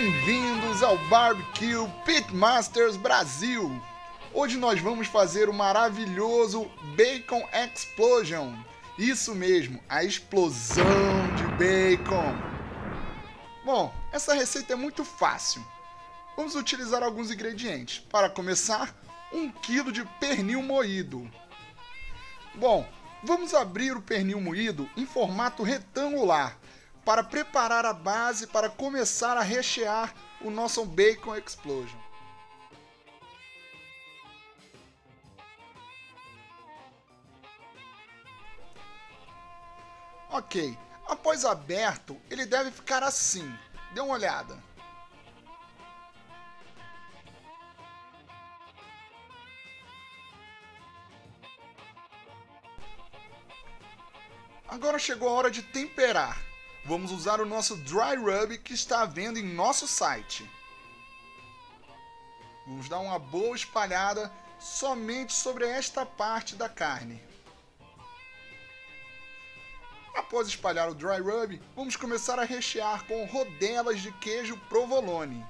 Bem-vindos ao Barbecue Pitmasters Brasil! Hoje nós vamos fazer o maravilhoso Bacon Explosion. Isso mesmo, a explosão de bacon. Bom, essa receita é muito fácil. Vamos utilizar alguns ingredientes. Para começar, 1 kg de pernil moído. Bom, vamos abrir o pernil moído em formato retangular para preparar a base para começar a rechear o nosso Bacon Explosion. Ok, após aberto, ele deve ficar assim. Dê uma olhada. Agora chegou a hora de temperar. Vamos usar o nosso Dry Rub que está à venda em nosso site. Vamos dar uma boa espalhada somente sobre esta parte da carne. Após espalhar o Dry Rub, vamos começar a rechear com rodelas de queijo provolone.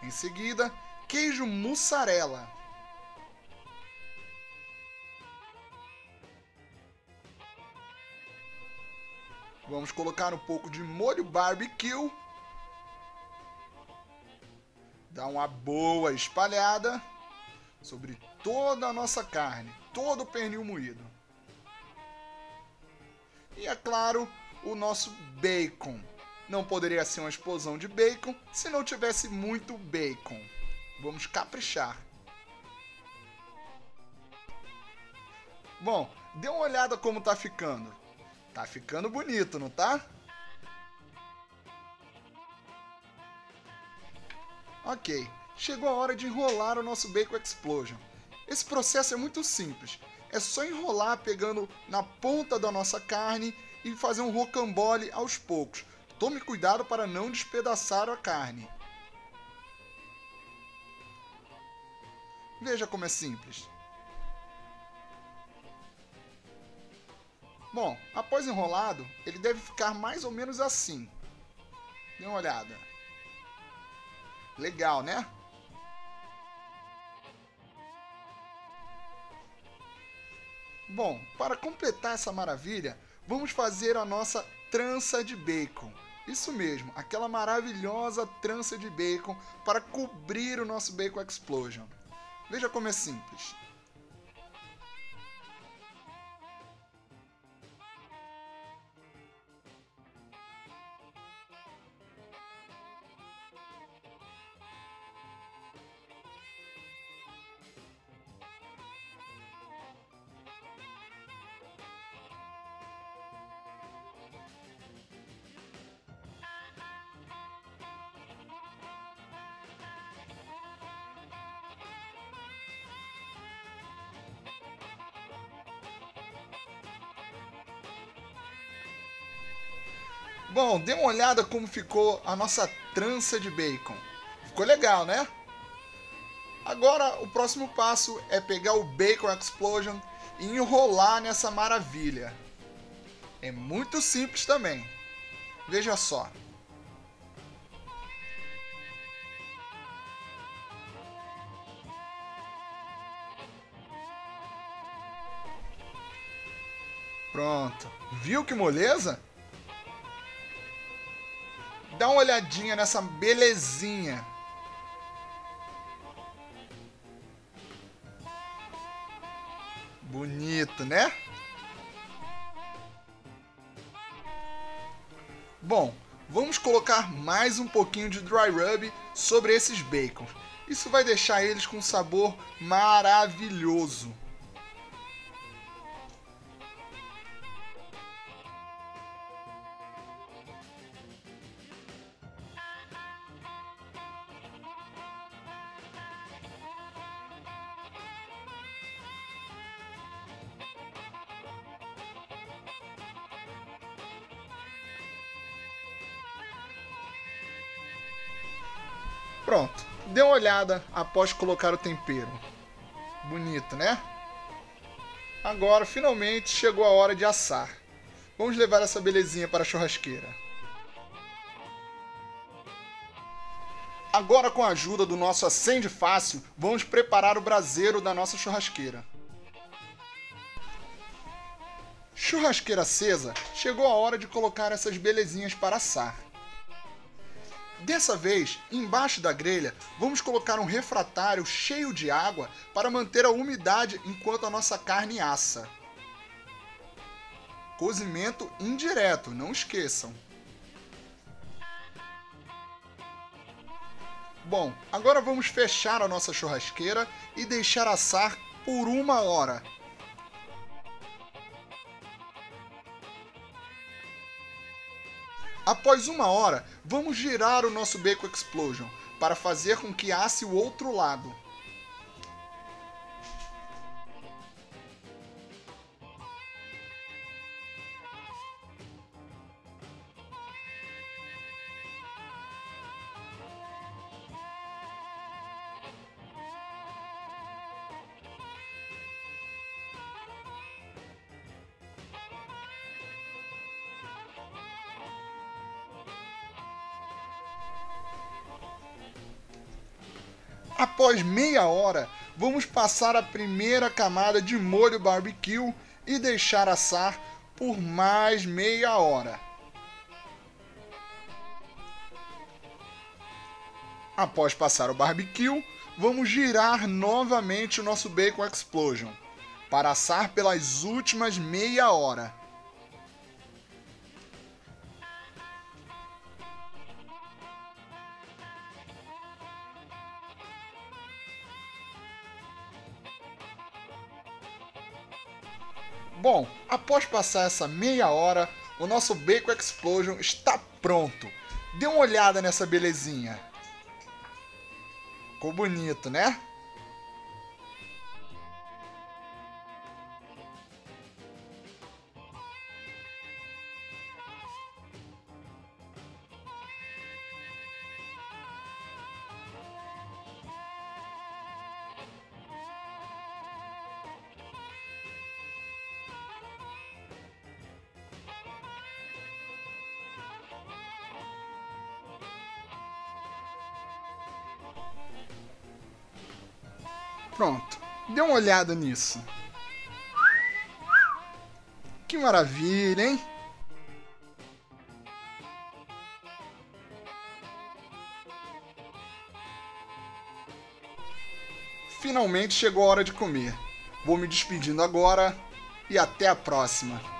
Em seguida, queijo mussarela. Vamos colocar um pouco de molho barbecue. Dar uma boa espalhada sobre toda a nossa carne, todo o pernil moído. E é claro, o nosso bacon. Não poderia ser uma explosão de bacon se não tivesse muito bacon. Vamos caprichar. Bom, dê uma olhada como tá ficando. Tá ficando bonito, não tá? Ok, chegou a hora de enrolar o nosso Bacon Explosion. Esse processo é muito simples. É só enrolar pegando na ponta da nossa carne e fazer um rocambole aos poucos. Tome cuidado para não despedaçar a carne. Veja como é simples. Bom, após enrolado, ele deve ficar mais ou menos assim. Dê uma olhada. Legal, né? Bom, para completar essa maravilha, vamos fazer a nossa trança de bacon. Isso mesmo, aquela maravilhosa trança de bacon para cobrir o nosso Bacon Explosion. Veja como é simples. Bom, dê uma olhada como ficou a nossa trança de bacon. Ficou legal, né? Agora, o próximo passo é pegar o Bacon Explosion e enrolar nessa maravilha. É muito simples também. Veja só. Pronto. Viu que moleza? Dá uma olhadinha nessa belezinha. Bonito, né? Bom, vamos colocar mais um pouquinho de Dry Rub sobre esses bacons. Isso vai deixar eles com um sabor maravilhoso. Pronto, dê uma olhada após colocar o tempero. Bonito, né? Agora, finalmente, chegou a hora de assar. Vamos levar essa belezinha para a churrasqueira. Agora, com a ajuda do nosso acende fácil, vamos preparar o braseiro da nossa churrasqueira. Churrasqueira acesa, chegou a hora de colocar essas belezinhas para assar. Dessa vez, embaixo da grelha, vamos colocar um refratário cheio de água para manter a umidade enquanto a nossa carne assa. Cozimento indireto, não esqueçam. Bom, agora vamos fechar a nossa churrasqueira e deixar assar por 1 hora. Após 1 hora, vamos girar o nosso Bacon Explosion para fazer com que asse o outro lado. Após meia hora, vamos passar a primeira camada de molho barbecue e deixar assar por mais meia hora. Após passar o barbecue, vamos girar novamente o nosso Bacon Explosion para assar pelas últimas meia hora. Bom, após passar essa meia hora, o nosso Bacon Explosion está pronto. Dê uma olhada nessa belezinha. Ficou bonito, né? Pronto, dê uma olhada nisso. Que maravilha, hein? Finalmente chegou a hora de comer. Vou me despedindo agora e até a próxima.